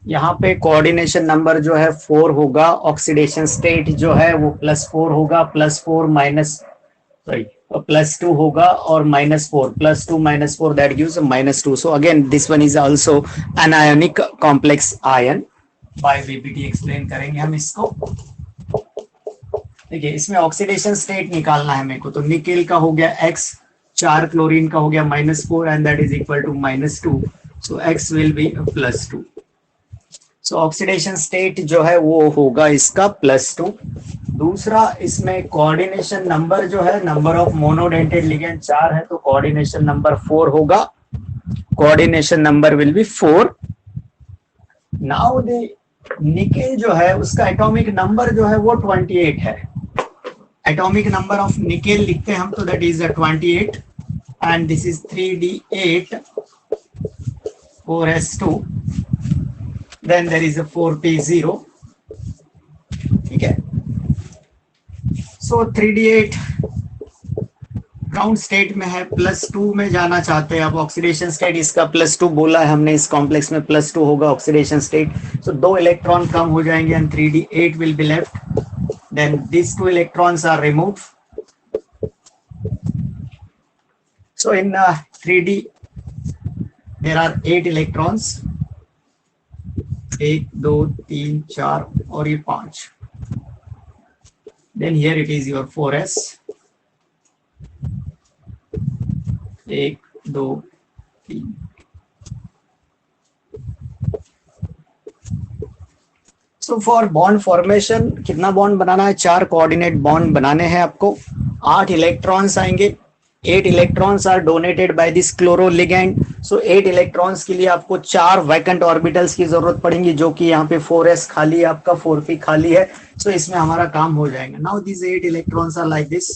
यहाँ पे coordination number जो है 4 होगा, ऑक्सीडेशन स्टेट जो है वो +4 होगा, +4 माइनस सॉरी +2 होगा और -4, +2 -4 that gives -2. So again this one is also anionic complex ion. By VBT explain करेंगे हम इसको. देखिए इसमें ऑक्सीडेशन स्टेट निकालना है मेरे को, तो निकेल का हो गया X, 4 क्लोरीन का हो गया -4 and that is equal to -2. So X will be +2. So oxidation state जो है वो होगा इसका +2. दूसरा इसमें कोऑर्डिनेशन नंबर जो है, नंबर ऑफ मोनोडेंटेड लिगेंड 4 है, तो कोऑर्डिनेशन नंबर 4 होगा. Coordination number will be 4. Now the nickel जो है उसका एटॉमिक नंबर जो है वो 28 है. एटॉमिक नंबर ऑफ निकेल लिखते हैं हम, तो that is 28 and this is 3d8 4s2, then there is a 4p0. ठीक है. सो 3d8 ग्राउंड स्टेट में है, +2 में जाना चाहते हैं. अब ऑक्सीडेशन स्टेट इसका +2 बोला है हमने, इस कॉम्प्लेक्स में +2 होगा ऑक्सीडेशन स्टेट. सो 2 इलेक्ट्रॉन कम हो जाएंगे and 3d8 will be left. Then this 2 electrons are remove. So in 3d there are 8 electrons, 1 2 3 4 और ये 5. Then here it is your 4s. 1 2 3. So for bond formation कितना bond बनाना है? 4 coordinate bond बनाने हैं आपको. 8 इलेक्ट्रॉन्स आएंगे. 8 electrons are donated by this chloro ligand. So 8 electrons के लिए आपको 4 वैकेंट ऑर्बिटल्स की जरूरत पड़ेगी, जो कि यहाँ पे 4s खाली है आपका, 4p खाली है. सो इसमें हमारा काम हो जाएगा. Now this 8 electrons are like this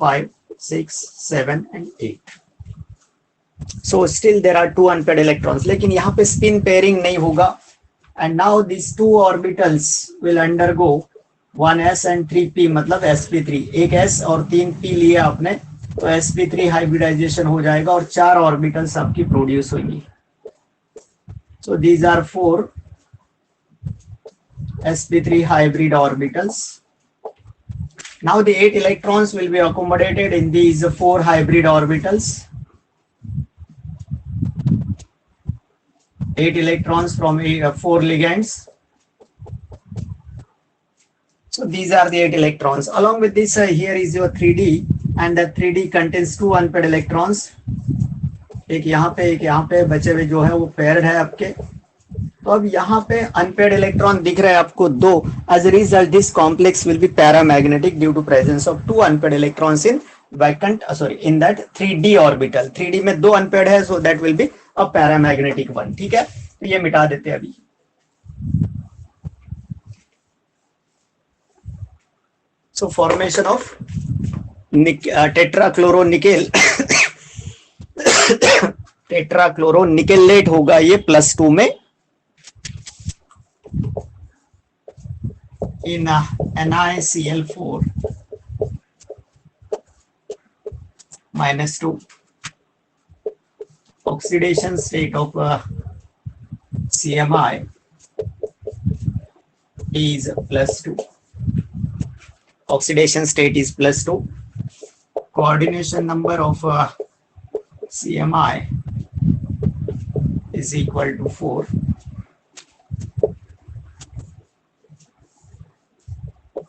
5 6 7 and 8. So still there are 2 unpaired electrons, लेकिन यहाँ पे स्पिन पेयरिंग नहीं होगा. And now this 2 orbitals will undergo 1s and 3p, मतलब sp3. एक s और 3p लिए आपने, तो sp3 हाइब्रिडाइजेशन हो जाएगा और 4 ऑर्बिटल्स आपकी प्रोड्यूस होंगी. So these are 4 sp3 hybrid orbitals. Now the 8 electrons will be accommodated in these 4 hybrid orbitals. 8 electrons from 4 ligands. So these are the 8 electrons. Along with this, here is your 3d, and the 3d contains 2 unpaired electrons. एक यहाँ पे बचे हुए जो है वो paired है आपके. तो अब यहाँ पे अनपेयर्ड इलेक्ट्रॉन दिख रहे हैं आपको 2. As a result this complex will be paramagnetic due to presence of 2 unpaired electrons in vacant in that 3d orbital. 3d में 2 अनपेयर्ड है, so that will be a paramagnetic one. ठीक है, तो ये मिटा देते हैं अभी. So formation of tetrachloronickel tetrachloronickelate होगा ये +2 में in NiCl4 -2. Oxidation state of CMI is +2. Oxidation state is +2. Coordination number of CMI is equal to 4.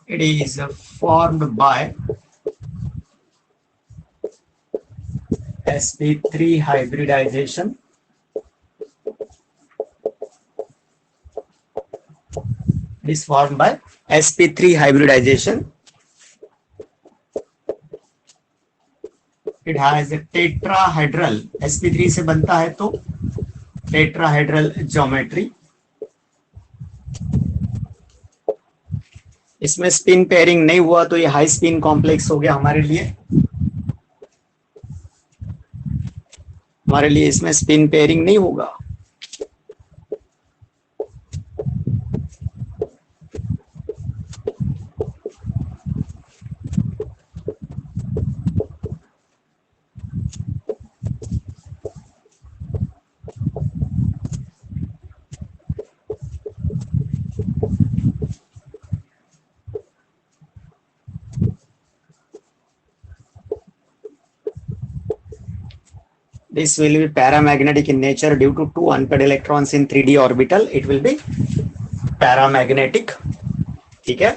It is formed by sp3 hybridization. It is formed by sp3 hybridization. It has a tetrahedral, sp3 से बनता है तो tetrahedral geometry. इसमें spin pairing नहीं हुआ तो ये high spin complex हो गया हमारे लिए. इसमें स्पिन पेयरिंग नहीं होगा. this will be paramagnetic in nature due to two unpaired electrons in 3d orbital. It will be paramagnetic. ठीक है.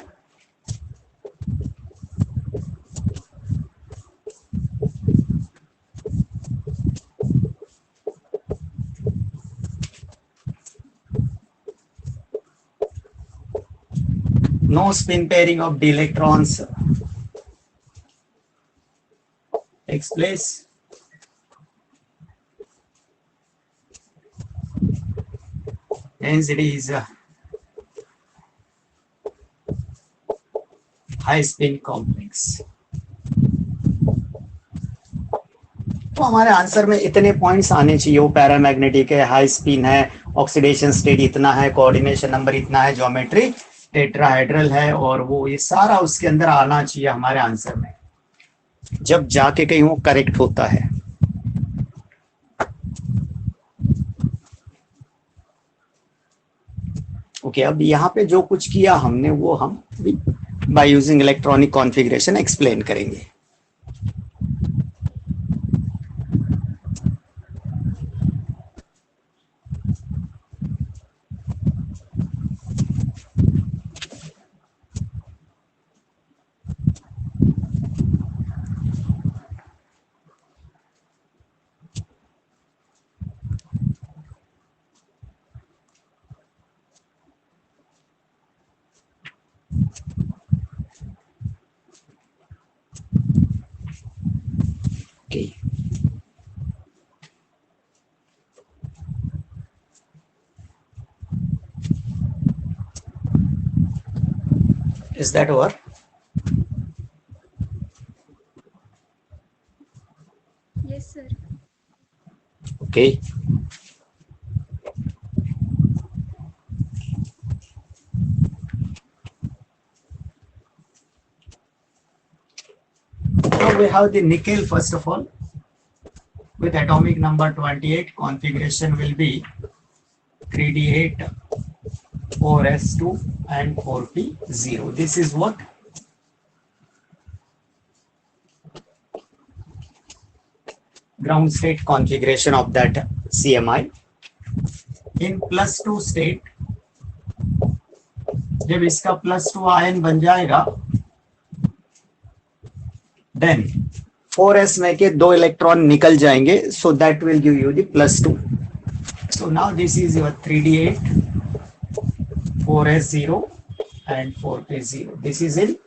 No spin pairing of d electrons takes place. Hence it is a high spin complex. तो हमारे answer में इतने points आने चाहिए. वो paramagnetic है, हाई स्पिन है, ऑक्सीडेशन स्टेट इतना है, कोऑर्डिनेशन नंबर इतना है, ज्योमेट्री टेट्राहेड्रल है, और वो ये सारा उसके अंदर आना चाहिए हमारे आंसर में, जब जाके कहीं वो करेक्ट होता है. ओके, अब यहाँ पे जो कुछ किया हमने वो हम by using electronic configuration explain करेंगे. Okay. Is that over? Yes, sir. Okay. Now we have the nickel first of all. With atomic number 28, configuration will be 3d8, 4s2 and 4p0. This is what? Ground state configuration of that CMI. In +2 state, जब इसका +2 ion बन जाएगा, then 4s में के 2 electron निकल जाएंगे, so that will give you the +2. So now this is your 3d8, 4s0 and 4p0. This is in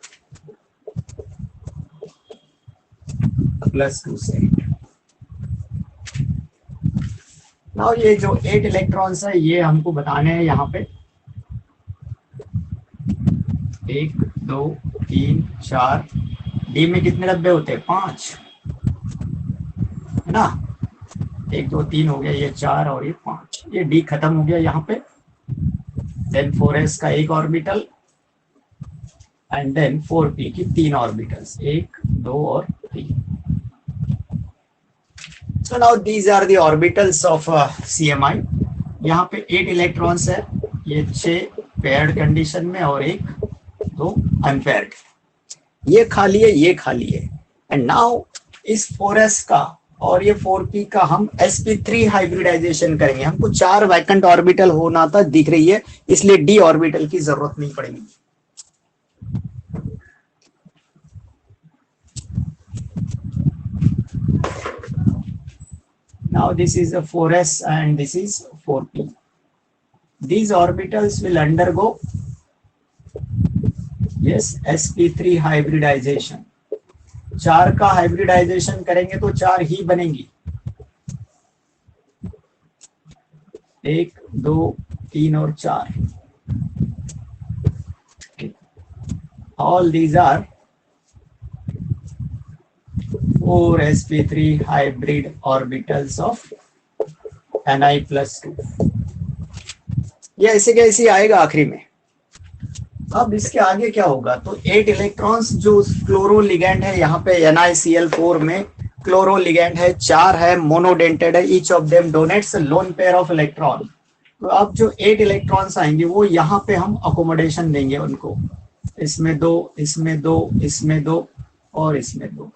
+2 state. Now ये जो 8 इलेक्ट्रॉन्स है ये हमको बताने हैं यहाँ पे 1 2 3 4. डी में कितने डब्बे होते हैं? 5 है ना. 1 2 3 हो गया, ये 4 और ये 5. ये डी खत्म हो गया यहाँ पे. देन 4s का 1 ऑर्बिटल एंड देन 4p की 3 ऑर्बिटल्स, 1 2 और 3. So now these are the orbitals of CMI. यहाँ पे 8 इलेक्ट्रॉन्स है, ये 6 पेयर्ड कंडीशन में और 1 2 अनपेयर्ड. ये खाली है, ये खाली है. एंड नाउ इस 4s का और ये 4p का हम sp3 हाइब्रिडाइजेशन करेंगे. हमको 4 वैकेंट ऑर्बिटल होना था, दिख रही है, इसलिए d ऑर्बिटल की जरूरत नहीं पड़ेगी. Now this is a 4s and this is 4p. These orbitals will undergo, yes, sp3 hybridization. 4 का हाइब्रिडाइजेशन करेंगे तो 4 ही बनेंगी. 1 2 3 और 4. All these are 4 sp3 hybrid orbitals of Ni+2. ये ऐसे कैसे आएगा आखिरी में. अब इसके आगे क्या होगा? तो 8 इलेक्ट्रॉन्स जो क्लोरो लिगैंड है, यहाँ पे NiCl4 में क्लोरो लिगैंड है, 4 है, मोनोडेंटेड है. Each of them donates lone pair of electron. तो अब जो 8 इलेक्ट्रॉन्स आएंगे वो यहाँ पे हम अकोमोडेशन देंगे उनको. इसमें 2, इसमें 2, इसमें 2 और इसमें 2.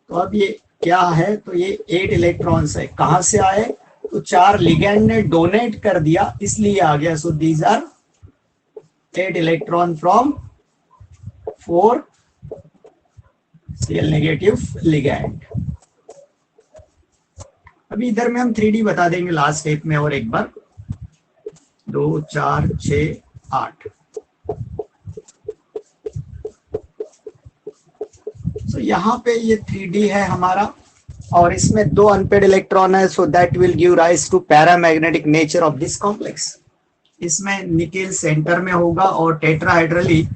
तो अब ये क्या है, तो ये 8 इलेक्ट्रॉन्स है, कहां से आए, तो 4 लिगेंड ने डोनेट कर दिया इसलिए आ गया। So these are 8 electron from 4 Cl negative ligand. अभी इधर में हम 3D बता देंगे लास्ट स्टेप में और एक बार। 2 4 6 8। तो यहाँ पे ये 3D है हमारा और इसमें 2 अनपेड इलेक्ट्रॉन है। So that will give rise to paramagnetic nature of this complex. इसमें निकेल सेंटर में होगा और टेट्राहाइड्रली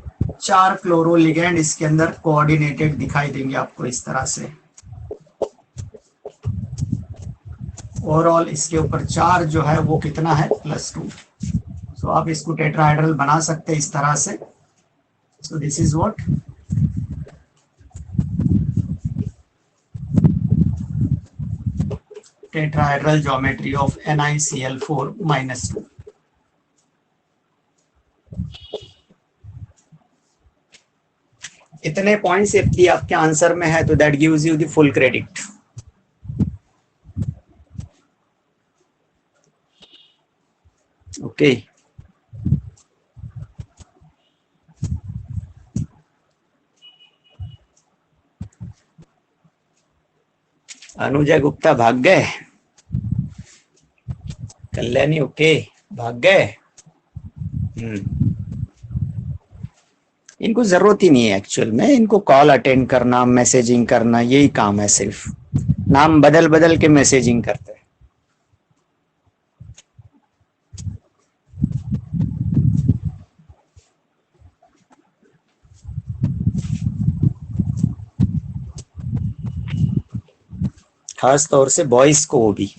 4 क्लोरो लिगेंड इसके अंदर कोऑर्डिनेटेड दिखाई देंगे आपको इस तरह से। ओवरऑल इसके ऊपर चार्ज जो है वो कितना है, +2। सो आप इसको टेट्राहाइड्रल बना सकते हैं इस तरह से। So this is what tetrahedral geometry of NiCl4 -2। इतने पॉइंट्स यदि आपके आंसर में है तो that gives you the full credit. Okay, Anujay Gupta भाग गए, कल्याणी ओके भाग गए। इनको जरूरत ही नहीं है एक्चुअल में, इनको कॉल अटेंड करना, मैसेजिंग करना, यही काम है, सिर्फ नाम बदल बदल के मैसेजिंग करते हैं। खास तौर से बॉयज को, वो भी।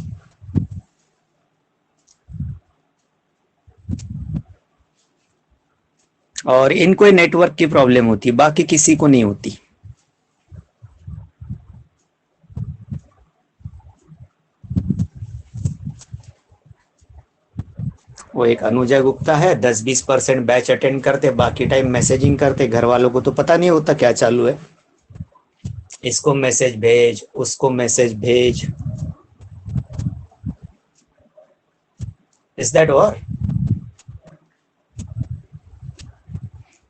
और इनको नेटवर्क की प्रॉब्लम होती है, बाकी किसी को नहीं होती। वो एक अनुजय गुप्ता है, 10-20% बैच अटेंड करते, बाकी टाइम मैसेजिंग करते। घर वालों को तो पता नहीं होता क्या चालू है, इसको मैसेज भेज, उसको मैसेज भेज। इज दैट और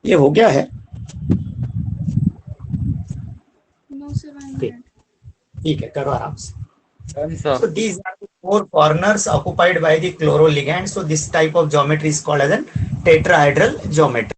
ये हो गया है? No, sir, 1 minute. ठीक है, करो आराम से। So these are the 4 corners occupied by the chloroligand. So this type of geometry is called as a tetrahedral geometry.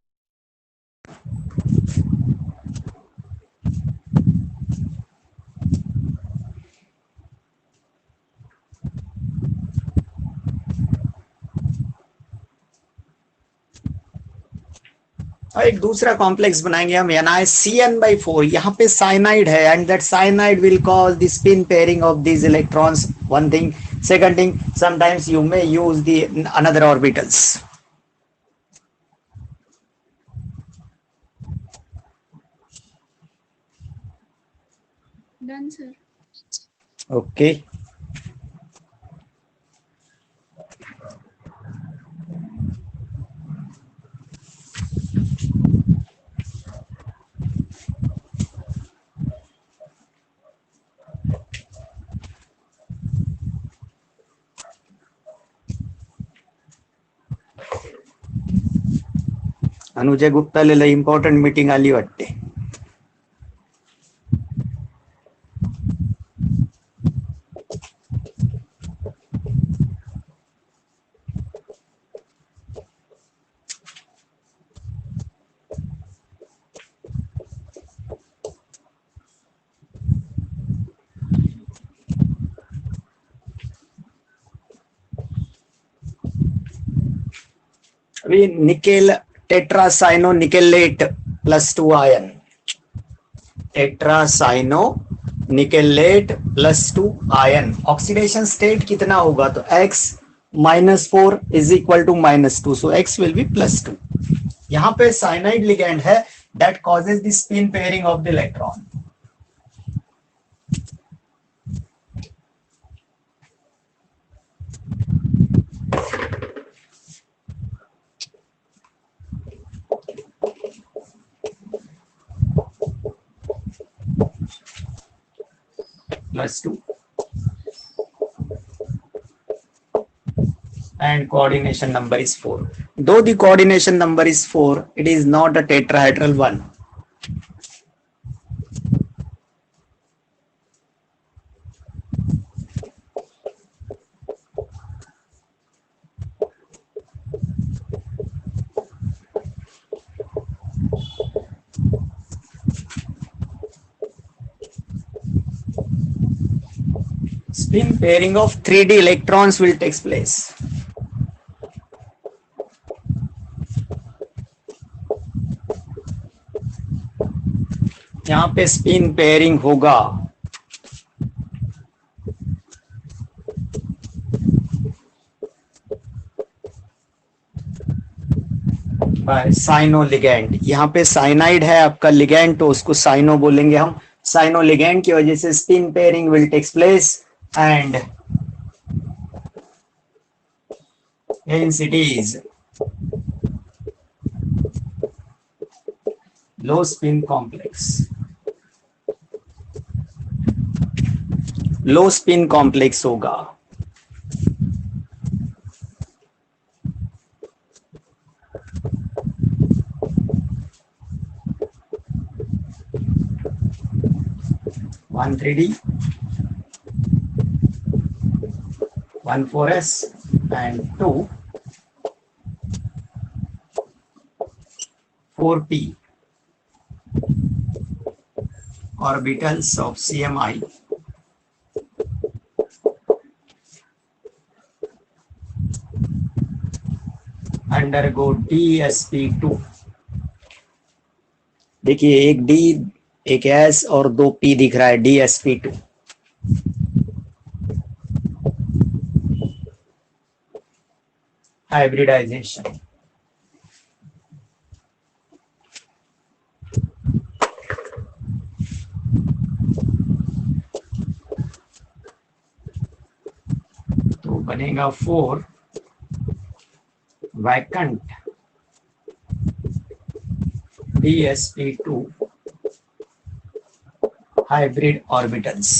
और एक दूसरा कॉम्प्लेक्स बनाएंगे हम NiCN/4। यहाँ पे साइनाइड है and that cyanide will cause the spin pairing of these electrons। one thing, second thing, sometimes you may use the another orbitals। Done, sir. okay, Anujay गुप्ताला important meeting आली वाटते। अभी nickel tetracyanonickelate +2 ion, tetracyanonickelate +2 ion. Oxidation state कितना होगा, तो x -4 is equal to -2। So x will be +2। यहाँ पे cyanide ligand है that causes the spin pairing of the electron. +2. And coordination number is 4. Though the coordination number is 4, it is not a tetrahedral one. Spin pairing of 3D electrons will take place. यहाँ पे spin pairing होगा bye cyano ligand. यहाँ पे cyanide है आपका ligand, तो उसको cyano बोलेंगे हम। साइनो लिगैंड की वजह से spin pairing will takes place and hence it is low spin complex. Low spin complex होगा। One 3D, one 4s and two 4p orbitals of CMI undergo DsP2। देखिए एक D एक S और दो P दिख रहा है, DsP2। हाइब्रिडाइजेशन। तो बनेगा 4 vacant DsP2 hybrid orbitals.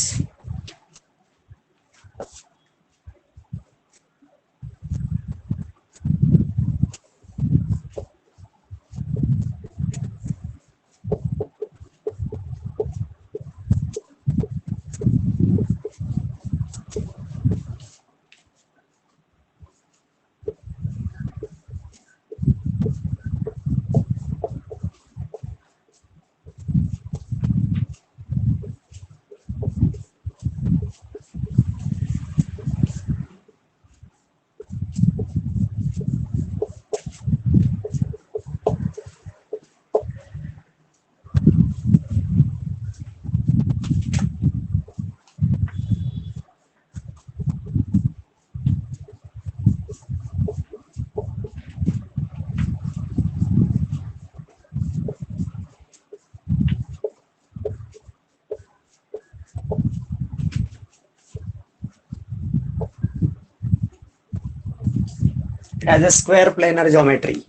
It has a square planar geometry.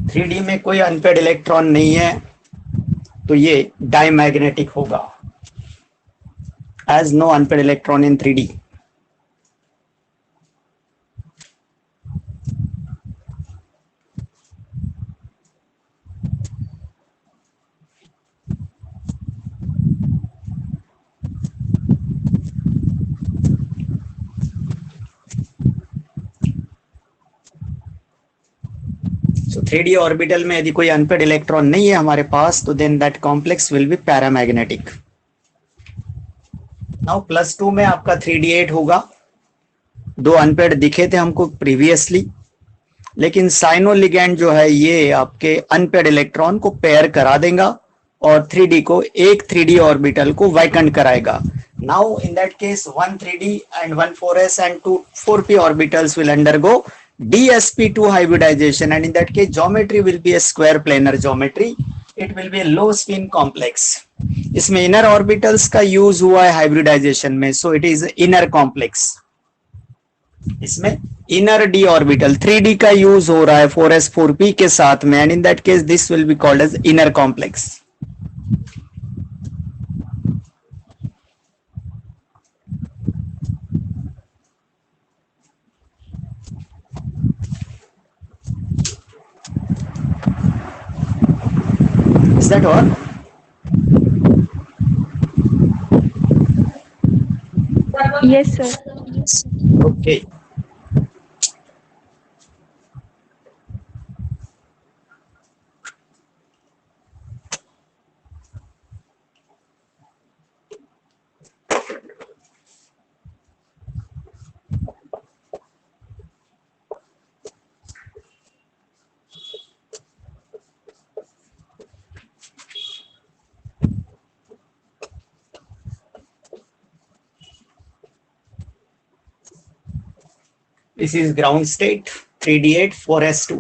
Three D में कोई अनपेड इलेक्ट्रॉन नहीं है, तो ये डायमैग्नेटिक होगा। As no unpaired electron in 3D। So 3D orbital में यदि कोई अनपेड इलेक्ट्रॉन नहीं है हमारे पास, तो then that complex will be paramagnetic. Now +2 में आपका 3D8 होगा। दो अनपेड दिखे थे हमको प्रीवियसली, लेकिन साइनो लिगैंड जो है ये आपके अनपेड इलेक्ट्रॉन को पेयर करा देगा और 3D को एक 3D ऑर्बिटल को वैकेंट कराएगा। Now in that case 1 3D and 1 4s and 2 4p orbitals will undergo dsp2 hybridization, and in that case geometry will be a square planar geometry. It will be a low spin complex. इसमें inner orbitals का use हुआ है hybridisation में, so it is inner complex. इसमें inner D orbital 3d का use हो रहा है 4s 4p के साथ में, and in that case this will be called as inner complex. Is that all? Yes, sir. Okay. This is ground state 3d8 4s2.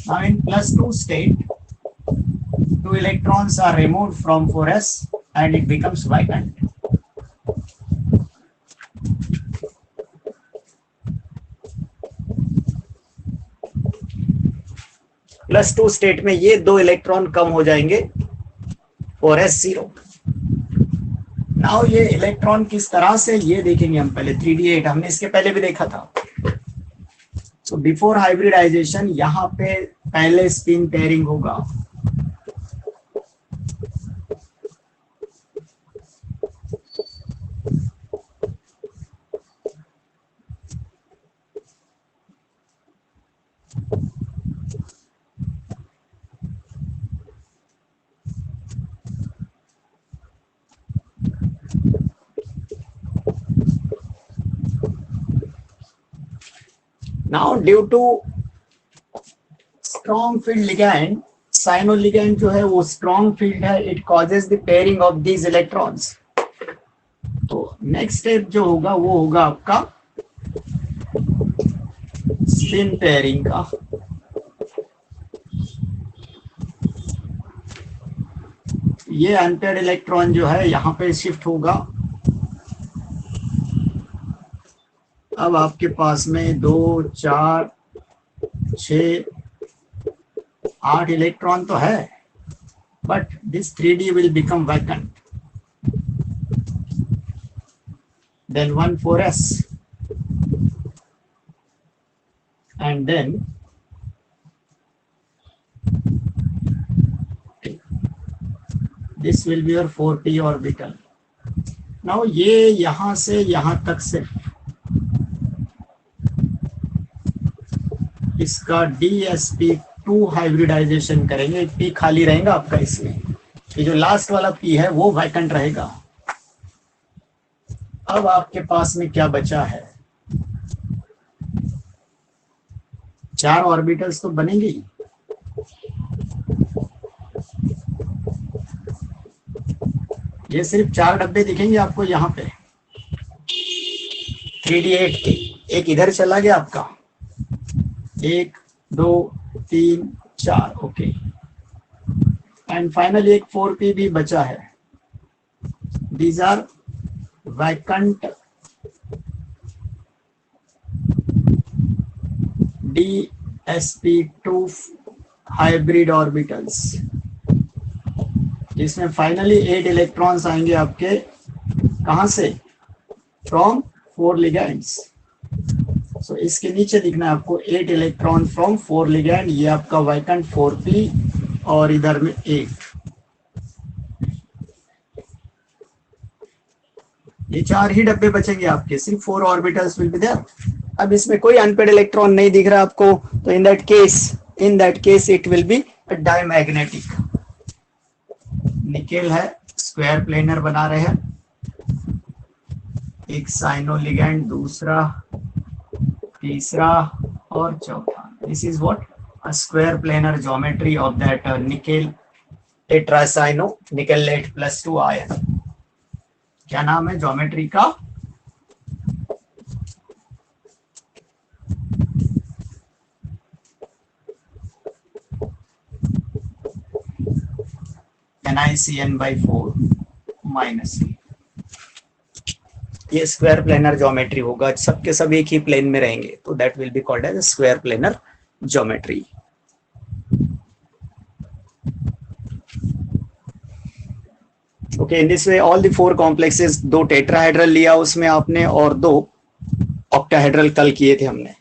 Now in +2 state, 2 electrons are removed from 4s and it becomes vacant. +2 state में ये 2 electron कम हो जाएंगे 4s0. Now ये electron किस तरह से, ये देखेंगे हम पहले. 3d8 हमने इसके पहले भी देखा था. सो बिफोर हाइब्रिडाइजेशन यहाँ पे पहले स्पिन पेयरिंग होगा. Now due to strong field ligand, cyano ligand जो है वो strong field है, it causes the pairing of these electrons. तो next step जो होगा वो होगा आपका spin pairing का. ये अनपेयर्ड इलेक्ट्रॉन जो है यहाँ पे शिफ्ट होगा. अब आपके पास में 2 4 6 8 इलेक्ट्रॉन तो है, but this 3d will become vacant. Then 1 4s, and then this will be your 4p orbital. Now ये यहां से यहां तक से इसका dsp2 हाइब्रिडाइजेशन करेंगे. p खाली रहेगा आपका इसमें. ये जो लास्ट वाला p है वो वैकेंट रहेगा. अब आपके पास में क्या बचा है, 4 ऑर्बिटल्स तो बनेंगे. ये सिर्फ 4 डब्बे दिखेंगे आपको यहाँ पे 3d8 के. एक इधर चला गया आपका, 1 2 3 4. ओके, एंड फाइनली एक 4p भी बचा है. These are vacant dsp2 hybrid orbitals, जिसमें फाइनली 8 इलेक्ट्रॉन्स आएंगे आपके कहां से, फ्रॉम 4 लिगैंड्स. सो इसके नीचे दिखना है आपको 8 इलेक्ट्रॉन फ्रॉम 4 लिगैंड. ये आपका वैकेंट 4p और इधर में 8. ये 4 ही डब्बे बचेंगे आपके, सिर्फ 4 ऑर्बिटल्स विल बी देयर. अब इसमें कोई अनपेड इलेक्ट्रॉन नहीं दिख रहा आपको, तो इन that case it will be diamagnetic. Nickel है, स्क्वायर प्लेनर बना रहे हैं. एक साइनो लिगैंड, दूसरा, तीसरा और चौथा. This is what a square planar geometry of that nickel tetracyanonickelate +2 ion. क्या नाम है ज्योमेट्री का, NiCN/4 माइनस, ये स्क्वायर प्लेनर ज्योमेट्री होगा, सबके सब एक ही प्लेन में रहेंगे, तो that will be called as square planar geometry. Okay, in this way all the 4 complexes, 2 tetrahedral लिया उसमें आपने और 2 ऑक्टाहेड्रल कल किए थे हमने।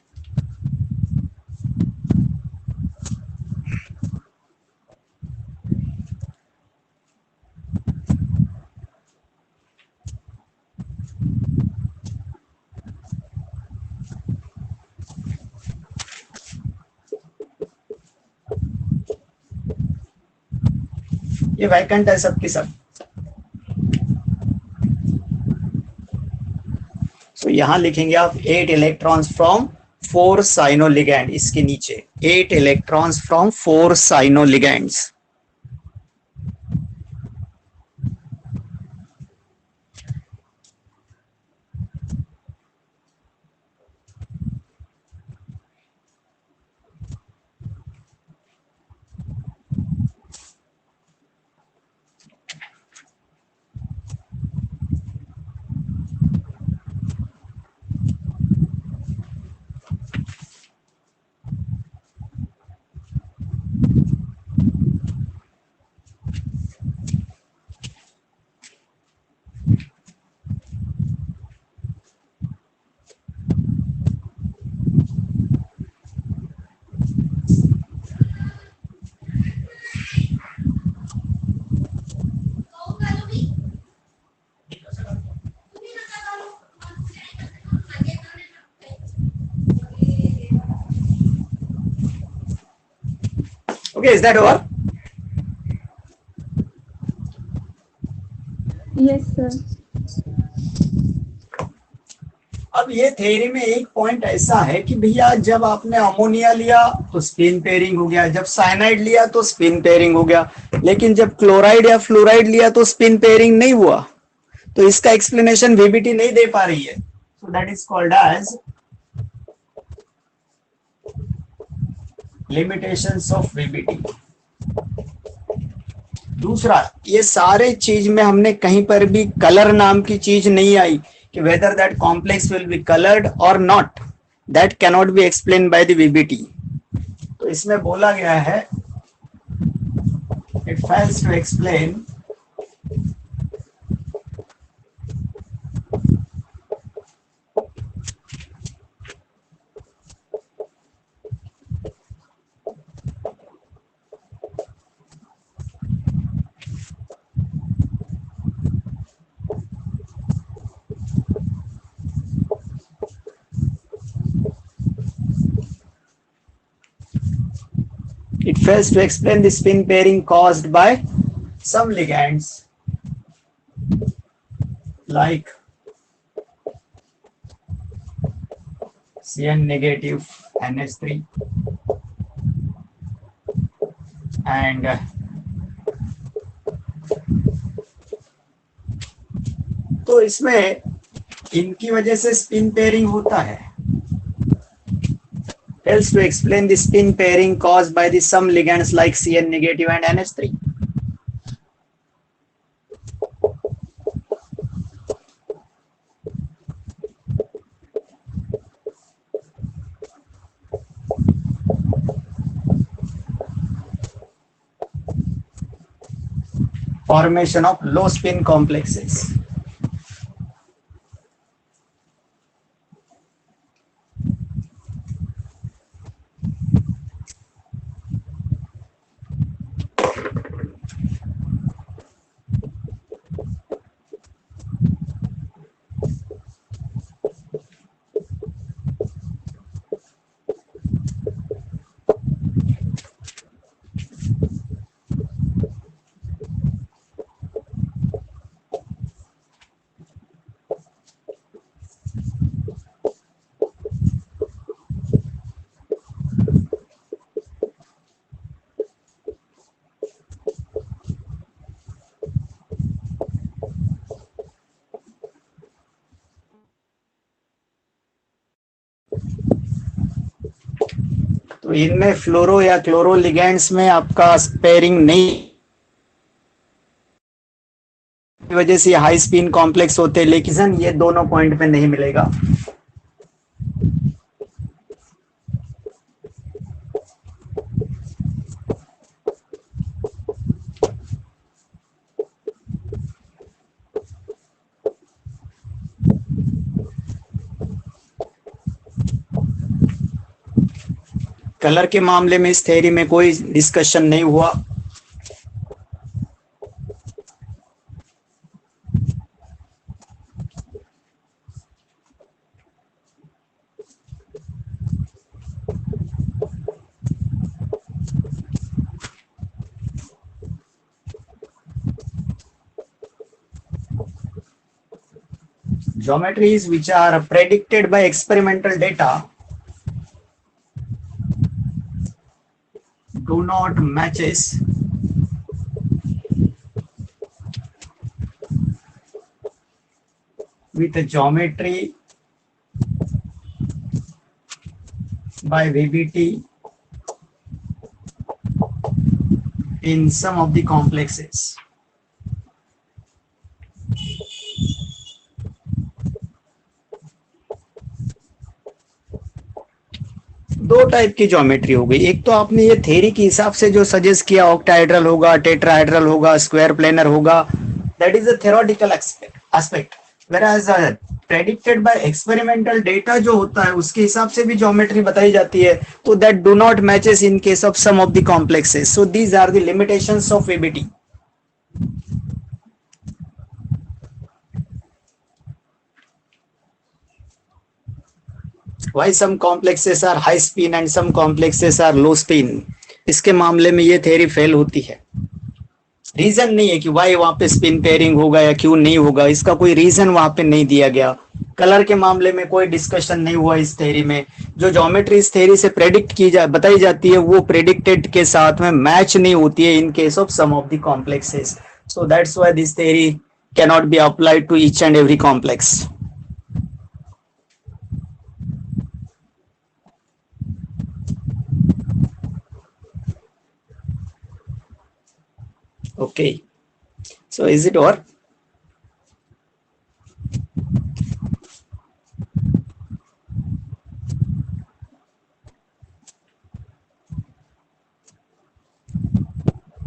ये वैकेंट है सबकी सब। सो यहां लिखेंगे आप 8 इलेक्ट्रॉन्स फ्रॉम 4 साइनोलिगैंड, इसके नीचे 8 electrons from 4 साइनोलिगैंड्स। Okay, is that over? Yes, sir. अब ये थ्योरी में एक पॉइंट ऐसा है कि भैया जब आपने अमोनिया लिया तो स्पिन पेयरिंग हो गया, जब साइनाइड लिया तो स्पिन पेयरिंग हो गया, लेकिन जब क्लोराइड या फ्लोराइड लिया तो स्पिन पेयरिंग नहीं हुआ। तो इसका एक्सप्लेनेशन वीबीटी नहीं दे पा रही है, so that is called as limitations of VBT. दूसरा, ये सारे चीज में हमने कहीं पर भी कलर नाम की चीज नहीं आई कि whether that complex will be colored or not, that cannot be explained by the VBT। तो इसमें बोला गया है it fails to explain the spin pairing caused by some ligands like CN negative NH3 and तो इसमें इनकी वजह से स्पिन पेयरिंग होता है। Helps to explain the spin pairing caused by the some ligands like CN negative and NH3. Formation of low spin complexes. तो इनमें फ्लोरो या क्लोरो लिगेंड्स में आपका पेयरिंग नहीं की वजह से हाई स्पिन कॉम्प्लेक्स होते हैं, लेकिन ये दोनों पॉइंट पे नहीं मिलेगा। कलर के मामले में इस थ्योरी में कोई डिस्कशन नहीं हुआ। Geometries which are predicted by experimental data do not matches with the geometry by VBT in some of the complexes. दो टाइप की ज्योमेट्री हो गई। एक तो आपने ये थ्योरी के हिसाब से जो सजेस्ट किया, ऑक्टाहेड्रल होगा, टेट्राहेड्रल होगा, स्क्वायर प्लेनर होगा, that is a theoretical aspect, whereas predicted by experimental data जो होता है उसके हिसाब से भी ज्योमेट्री बताई जाती है, तो that do not matches in case of some of the complexes. So these are the limitations of VBT. Why some complexes are high spin and some complexes are low spin? इसके मामले में ये theory fail होती है। Reason नहीं है कि Y वहां पे स्पिन पेयरिंग होगा या क्यों नहीं होगा, इसका कोई रीजन वहां पे नहीं दिया गया। कलर के मामले में कोई डिस्कशन नहीं हुआ इस थ्योरी में। जो ज्योमेट्री इस थ्योरी से प्रेडिक्ट की बताई जाती है वो प्रेडिक्टेड के साथ में मैच नहीं होती है in case of some of the complexes. So that's why this theory cannot be applied to each and every complex. Okay, so is it over?